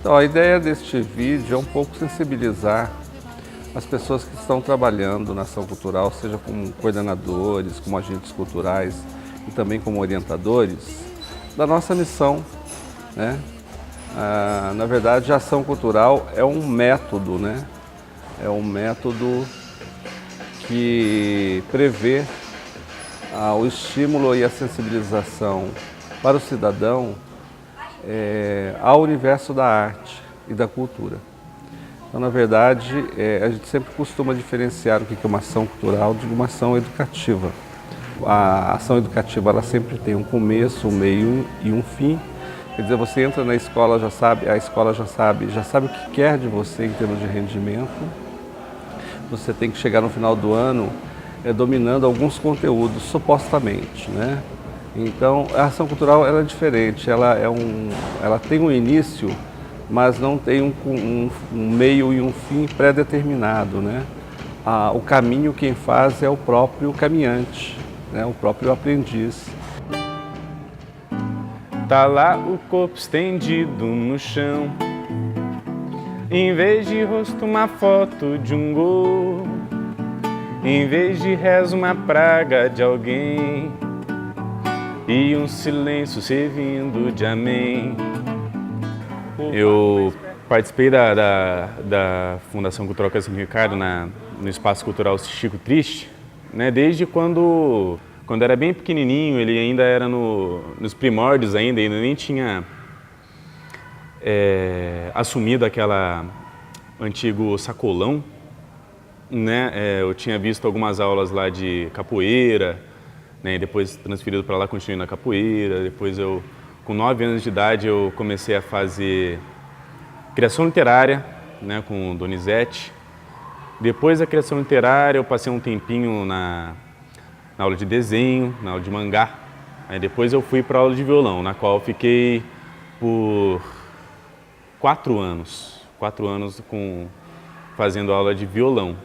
Então, a ideia deste vídeo é um pouco sensibilizar as pessoas que estão trabalhando na ação cultural, seja como coordenadores, como agentes culturais e também como orientadores, da nossa missão, né? Na verdade, a ação cultural é um método, né? É um método que prevê o estímulo e a sensibilização para o cidadão ao universo da arte e da cultura. Então, na verdade, a gente sempre costuma diferenciar o que é uma ação cultural de uma ação educativa. A ação educativa ela sempre tem um começo, um meio e um fim. Quer dizer, você entra na escola, já sabe, a escola já sabe o que quer de você em termos de rendimento. Você tem que chegar no final do ano dominando alguns conteúdos, supostamente, né? Então, a ação cultural ela é diferente, ela tem um início, mas não tem um meio e um fim pré-determinado, né? O caminho quem faz é o próprio caminhante, né? O próprio aprendiz. Tá lá o corpo estendido no chão, em vez de rosto uma foto de um gol, em vez de rezo uma praga de alguém e um silêncio servindo de amém. Eu participei da Fundação Cultural Casimiro Ricardo no Espaço Cultural Chico Triste, né, desde quando era bem pequenininho. Ele ainda era nos primórdios ainda nem tinha assumido aquela antigo sacolão, né? Eu tinha visto algumas aulas lá de capoeira, né? Depois transferido para lá, continuei na capoeira. Depois com 9 anos de idade, eu comecei a fazer criação literária, né, com Donizete. Depois da criação literária, eu passei um tempinho na aula de desenho, na aula de mangá. Aí depois eu fui para a aula de violão, na qual eu fiquei por 4 anos. 4 anos fazendo aula de violão.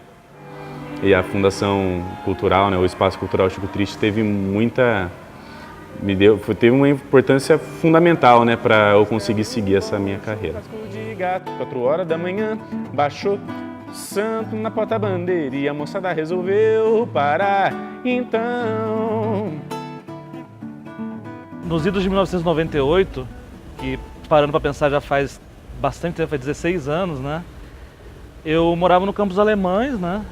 E a Fundação Cultural, né, o Espaço Cultural Chico Triste, teve uma importância fundamental, né, para eu conseguir seguir essa minha carreira. 4 horas da manhã, baixou santo na porta-bandeira e a moçada resolveu parar, então. Nos idos de 1998, que parando para pensar já faz bastante tempo, faz 16 anos, né? Eu morava no Campos Alemães, né?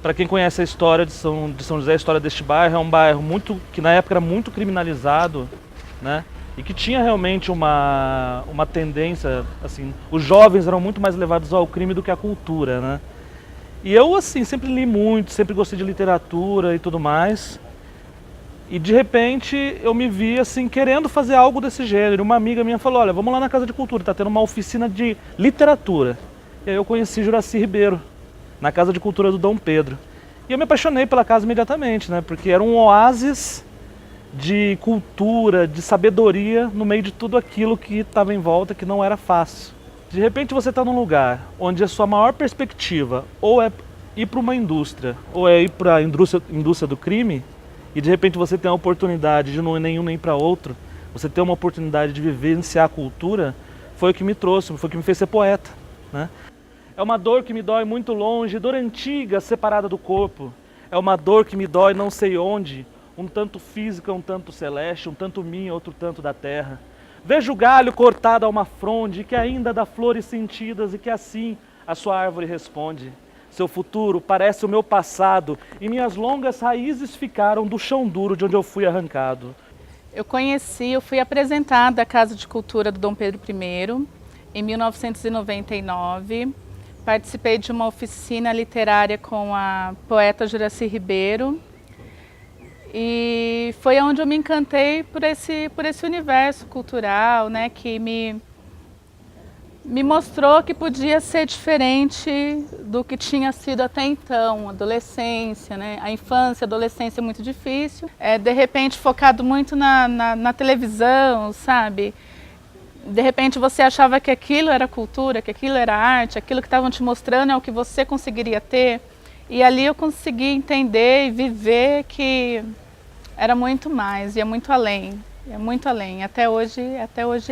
Para quem conhece a história de São José, a história deste bairro, é um bairro que na época era muito criminalizado, né? E que tinha realmente uma tendência, assim, os jovens eram muito mais levados ao crime do que à cultura, né? E eu, assim, sempre li muito, sempre gostei de literatura e tudo mais. E de repente eu me vi, assim, querendo fazer algo desse gênero. Uma amiga minha falou: olha, vamos lá na Casa de Cultura, tá tendo uma oficina de literatura. E aí eu conheci Juracy Ribeiro, na Casa de Cultura do Dom Pedro. E eu me apaixonei pela casa imediatamente, né? Porque era um oásis de cultura, de sabedoria no meio de tudo aquilo que estava em volta, que não era fácil. De repente você está num lugar onde a sua maior perspectiva ou é ir para uma indústria, ou é ir para a indústria do crime, e de repente você tem a oportunidade de não ir nenhum nem para outro, você tem uma oportunidade de vivenciar a cultura, foi o que me trouxe, foi o que me fez ser poeta, né? É uma dor que me dói muito longe, dor antiga, separada do corpo. É uma dor que me dói não sei onde, um tanto física, um tanto celeste, um tanto minha, outro tanto da terra. Vejo o galho cortado a uma fronde, que ainda dá flores sentidas e que assim a sua árvore responde. Seu futuro parece o meu passado e minhas longas raízes ficaram do chão duro de onde eu fui arrancado. Eu fui apresentada à Casa de Cultura do Dom Pedro I em 1999. Participei de uma oficina literária com a poeta Juracy Ribeiro. E foi onde eu me encantei por esse universo cultural, né, que me mostrou que podia ser diferente do que tinha sido até então, a adolescência, né, a infância, a adolescência é muito difícil, de repente focado muito na televisão, sabe? De repente você achava que aquilo era cultura, que aquilo era arte, aquilo que estavam te mostrando é o que você conseguiria ter. E ali eu consegui entender e viver que era muito mais, ia muito além, até hoje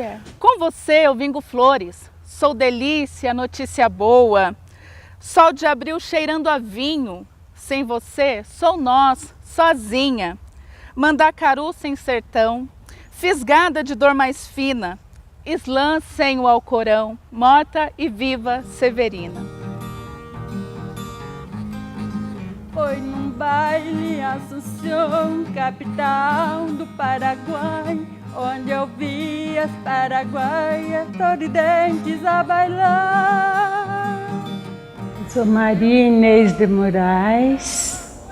é. Com você eu vingo flores, sou delícia, notícia boa. Sol de abril cheirando a vinho, sem você sou nós, sozinha. Mandacaru sem sertão, fisgada de dor mais fina. Islã sem o Alcorão, morta e viva Severina. Foi num baile em Assunção, capital do Paraguai, onde eu vi as paraguaias sorridentes a bailar. Sou Maria Inês de Moraes,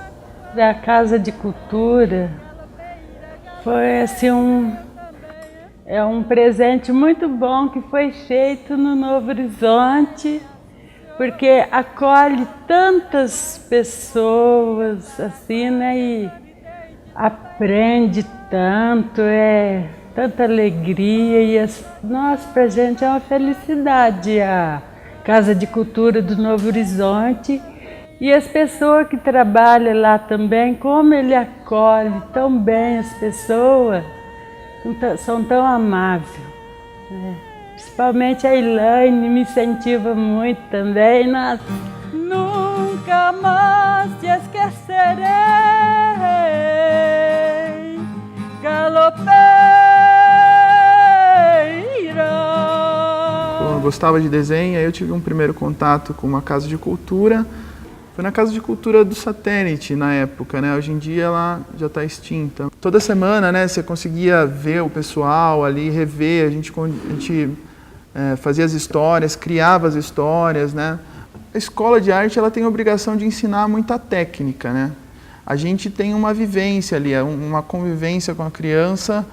da Casa de Cultura. Foi assim um presente muito bom que foi feito no Novo Horizonte, porque acolhe tantas pessoas assim, né, e aprende tanto, tanta alegria, nossa, pra gente é uma felicidade a Casa de Cultura do Novo Horizonte e as pessoas que trabalham lá também, como ele acolhe tão bem as pessoas, são tão amáveis, né? Principalmente a Elaine me incentiva muito também. Nossa. Nunca mais te esquecerei, galopeira. Eu gostava de desenho, aí eu tive um primeiro contato com uma casa de cultura. Foi na Casa de Cultura do Satélite na época, né? Hoje em dia ela já está extinta. Toda semana, né, você conseguia ver o pessoal ali, rever, a gente fazia as histórias, criava as histórias, né? A escola de arte ela tem a obrigação de ensinar muita técnica, né? A gente tem uma vivência ali, uma convivência com a criança,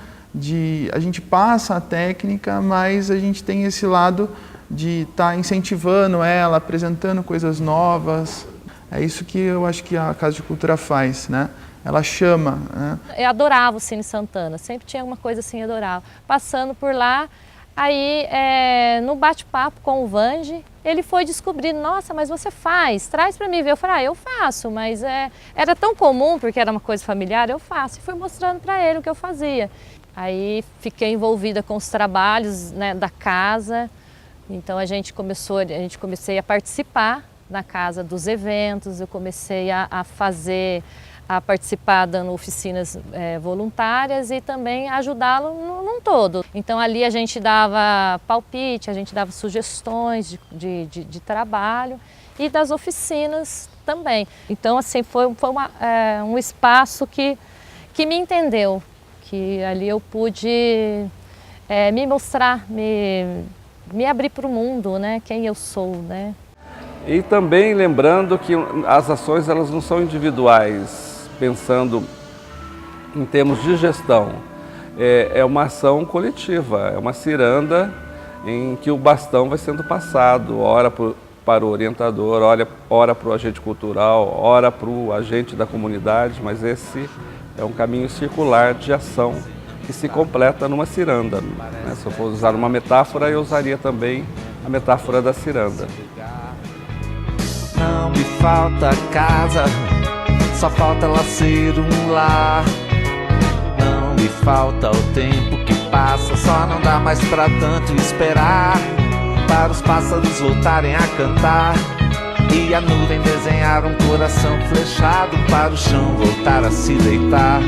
a gente passa a técnica, mas a gente tem esse lado de estar incentivando ela, apresentando coisas novas. É isso que eu acho que a Casa de Cultura faz, né? Ela chama, né? Eu adorava o Cine Santana, sempre tinha uma coisa assim, eu adorava. Passando por lá, aí no bate-papo com o Vange, ele foi descobrir, nossa, mas você faz, traz para mim ver. Eu falei, eu faço, mas era tão comum, porque era uma coisa familiar, eu faço. E fui mostrando para ele o que eu fazia. Aí fiquei envolvida com os trabalhos, né, da casa, então comecei a participar na casa dos eventos, eu comecei a participar dando oficinas voluntárias e também ajudá-lo num todo. Então ali a gente dava palpite, a gente dava sugestões de trabalho e das oficinas também. Então assim, foi um espaço que me entendeu, que ali eu pude me mostrar, me abrir para o mundo, né, quem eu sou, né. E também lembrando que as ações elas não são individuais, pensando em termos de gestão. É uma ação coletiva, é uma ciranda em que o bastão vai sendo passado, ora para o orientador, ora para o agente cultural, ora para o agente da comunidade, mas esse é um caminho circular de ação que se completa numa ciranda, né? Se eu for usar uma metáfora, eu usaria também a metáfora da ciranda. Não me falta casa, só falta ela ser um lar. Não me falta o tempo que passa, só não dá mais pra tanto esperar. Para os pássaros voltarem a cantar e a nuvem desenhar um coração flechado, para o chão voltar a se deitar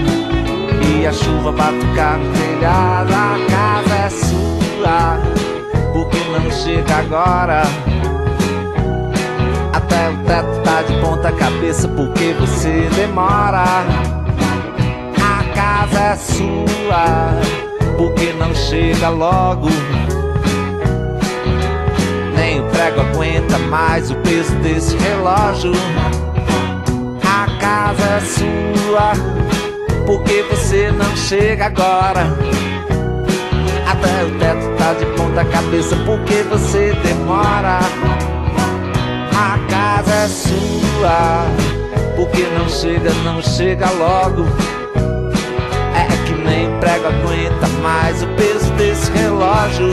e a chuva batucar no telhado. A casa é sua, porque não chega agora. Até o teto tá de ponta cabeça porque você demora. A casa é sua, porque não chega logo. Nem o prego aguenta mais o peso desse relógio. A casa é sua, porque você não chega agora. Até o teto tá de ponta cabeça porque você demora. A casa é sua, porque não chega logo. É que nem prego aguenta mais o peso desse relógio.